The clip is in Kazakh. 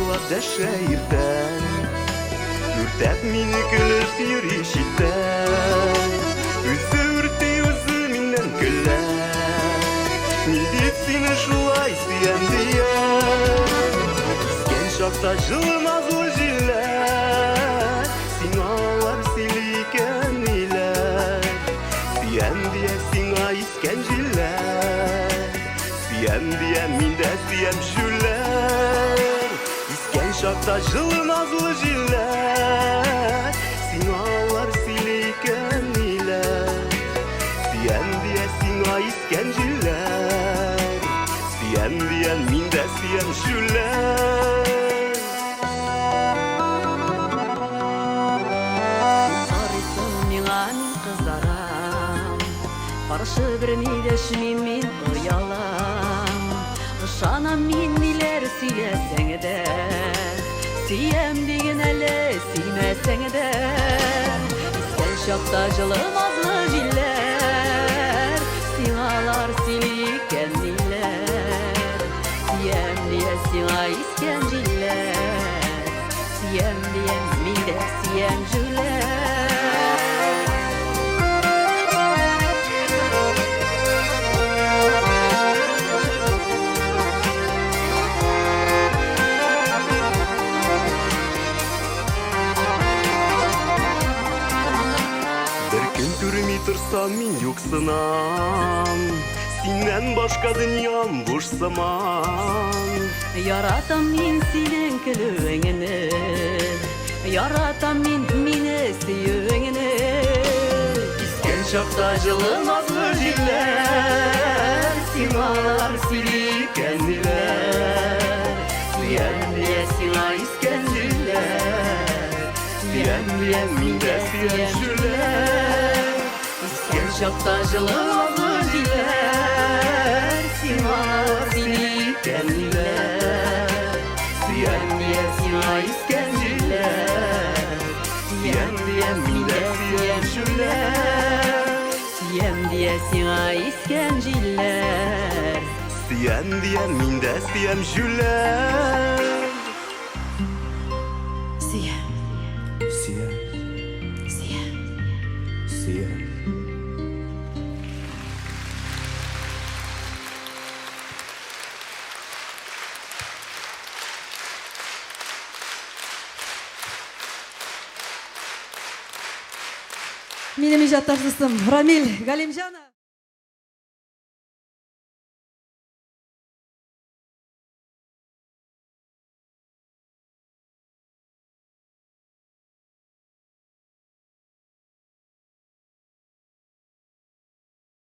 Saklap da şehirden Ürtep mini gülüp yürü şitten Üzü ürtü üzümünden güller Mildip seni şulay siyen diye İsken şakta жылмaz o jiller Sinalar siliken iler Siyen diye sina isken jiller Siyen diye minde siyen jüller İsken şakta жылмaz o jiller Sinalar siliken iler Siyen diye sina isken jiller Siyen diye minde siyen jüller Баршы бір милешмен мен ұялам Жанам мен нелер сөйлесең де Сүйем деген әлі сүймесең де Іскен шақта жылымазлы жиллер Сиңалар сүйкен нелер Сүйем дие сиңа іскен жиллер Сүйем дие мен де сүйем жүлер Тұрсам мен юқсынам Сенен башқа дүниям бош заман Яратам мен сенің күлуіңіні Яратам мен мені сүйуіңіні Искен шақта жылымазлы жиллер Сиңалар сүйкен нелер Сүйен дие сиңа искен жиллер Сүйен дие менде сүйен жүрлер Искен шақта жылымазлы жиллер Сиңалар сүйкен нелер Сүйен дие сиңа искен жиллер Сүйен дие менде сүйен жүрлер Сүйем дие сиңа искен жиллер Сүйен дие менде сүйен жүрлер Сүйем Сүйен Сүйем Сүйен Менің жатташысым Рамиль Галимжанов.